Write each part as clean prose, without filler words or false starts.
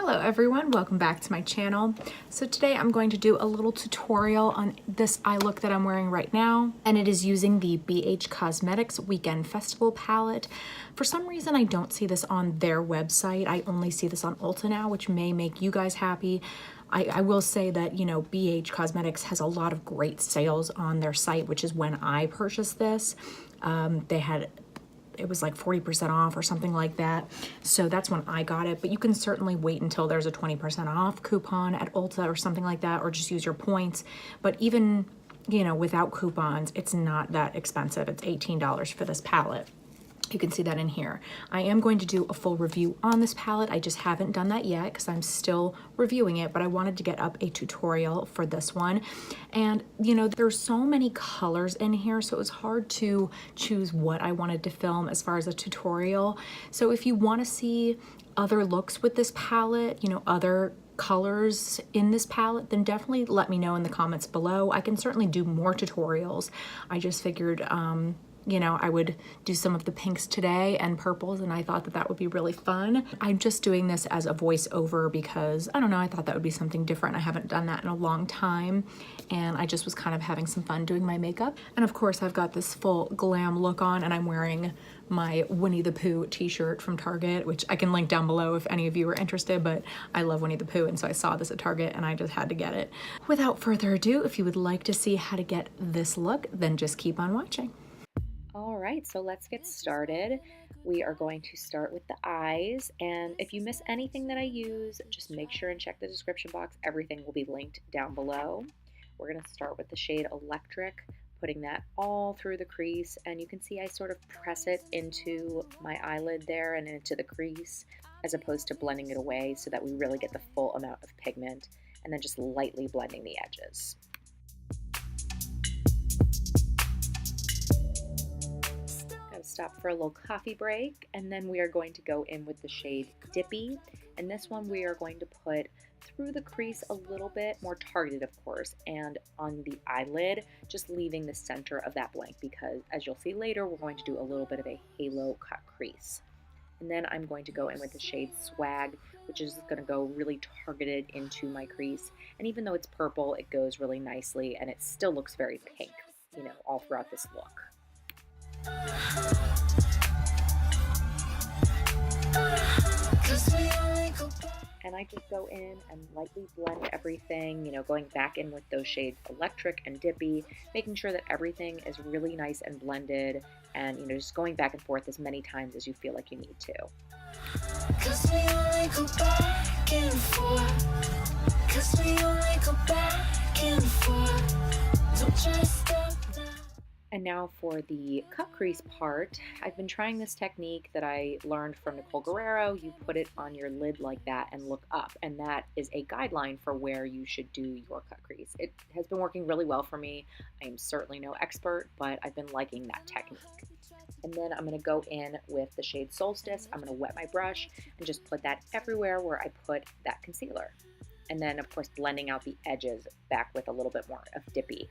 Hello everyone, welcome back to my channel. So today I'm going to do a little tutorial on this eye look that I'm wearing right now, and it is using the BH Cosmetics Weekend Festival palette. For some reason I don't see this on their website. I only see this on Ulta now, which may make you guys happy. I will say that, you know, BH Cosmetics has a lot of great sales on their site, which is when I purchased this. It was like 40% off or something like that. So that's when I got it, but you can certainly wait until there's a 20% off coupon at Ulta or something like that, or just use your points. But even, you know, without coupons, it's not that expensive. It's $18 for this palette. You can see that in here. I am going to do a full review on this palette. I just haven't done that yet because I'm still reviewing it, but I wanted to get up a tutorial for this one. And you know, there's so many colors in here, so it was hard to choose what I wanted to film as far as a tutorial. So if you want to see other looks with this palette, you know, other colors in this palette, then definitely let me know in the comments below. I can certainly do more tutorials. I just figured you know, I would do some of the pinks today and purples, and I thought that that would be really fun. I'm just doing this as a voiceover because, I don't know, I thought that would be something different. I haven't done that in a long time, and I just was kind of having some fun doing my makeup. And of course, I've got this full glam look on, and I'm wearing my Winnie the Pooh t-shirt from Target, which I can link down below if any of you are interested, but I love Winnie the Pooh, and so I saw this at Target and I just had to get it. Without further ado, if you would like to see how to get this look, then just keep on watching. All right, so let's get started. We are going to start with the eyes, and if you miss anything that I use, just make sure and check the description box. Everything will be linked down below. We're going to start with the shade Electric, putting that all through the crease, and you can see I sort of press it into my eyelid there and into the crease, as opposed to blending it away so that we really get the full amount of pigment, and then just lightly blending the edges. Stop for a little coffee break, and then we are going to go in with the shade Dippy, and this one we are going to put through the crease a little bit, more targeted of course, and on the eyelid, just leaving the center of that blank, because as you'll see later, we're going to do a little bit of a halo cut crease. And then I'm going to go in with the shade Swag, which is going to go really targeted into my crease, and even though it's purple, it goes really nicely, and it still looks very pink, you know, all throughout this look. And I just go in and lightly blend everything, you know, going back in with those shades Electric and Dippy, making sure that everything is really nice and blended, and, you know, just going back and forth as many times as you feel like you need to. 'Cause we only go back and forth. 'Cause we only go back and forth. Don't try to stop now. And now for the cut crease part, I've been trying this technique that I learned from Nicole Guerrero. You put it on your lid like that and look up, and that is a guideline for where you should do your cut crease. It has been working really well for me. I am certainly no expert, but I've been liking that technique. And then I'm going to go in with the shade Solstice. I'm going to wet my brush and just put that everywhere where I put that concealer. And then, of course, blending out the edges back with a little bit more of Dippy.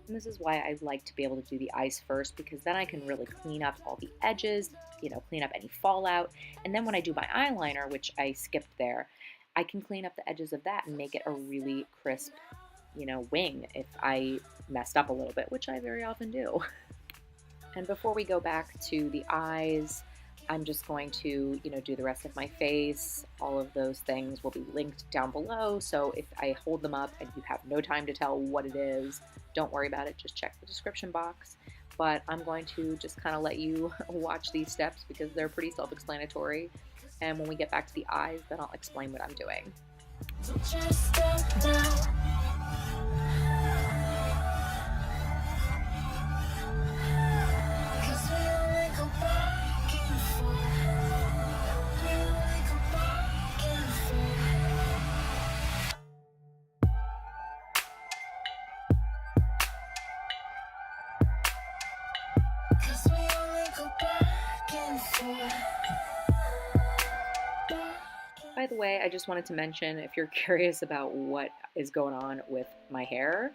And this is why I like to be able to do the eyes first, because then I can really clean up all the edges, you know, clean up any fallout. And then when I do my eyeliner, which I skipped there, I can clean up the edges of that and make it a really crisp, you know, wing if I messed up a little bit, which I very often do. And before we go back to the eyes, I'm just going to, you know, do the rest of my face. All of those things will be linked down below, so if I hold them up and you have no time to tell what it is, don't worry about it, just check the description box. But I'm going to just kind of let you watch these steps because they're pretty self-explanatory, and when we get back to the eyes, then I'll explain what I'm doing. Don't try to stop now. By the way, I just wanted to mention, if you're curious about what is going on with my hair,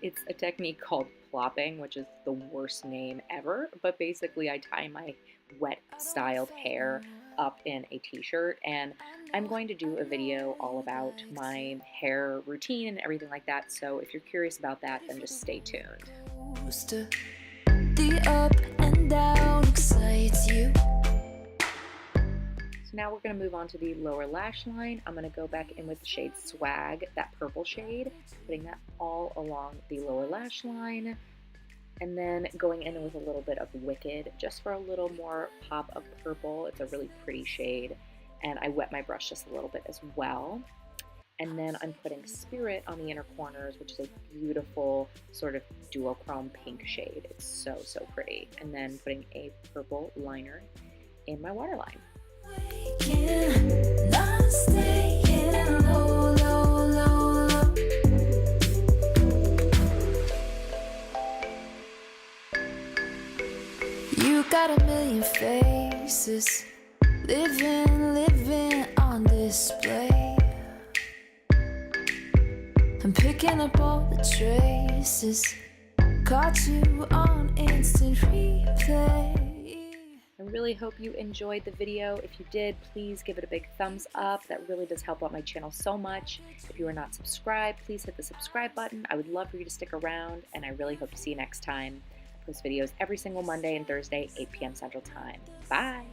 it's a technique called plopping, which is the worst name ever, but basically I tie my wet styled hair up in a t-shirt, and I'm going to do a video all about my hair routine and everything like that. So if you're curious about that, then just stay tuned. The up and down excites you. So now we're going to move on to the lower lash line. I'm going to go back in with the shade Swag, that purple shade, putting that all along the lower lash line. And then going in with a little bit of Wicked, just for a little more pop of purple. It's a really pretty shade. And I wet my brush just a little bit as well. And then I'm putting Spirit on the inner corners, which is a beautiful sort of duochrome pink shade. It's so, so pretty. And then putting a purple liner in my waterline. You got a million faces, living on display. I'm picking up all the traces, caught you on instant replay. I really hope you enjoyed the video. If you did, please give it a big thumbs up. That really does help out my channel so much. If you are not subscribed, please hit the subscribe button. I would love for you to stick around, and I really hope to see you next time. I post videos every single Monday and Thursday, 8 p.m. Central Time. Bye!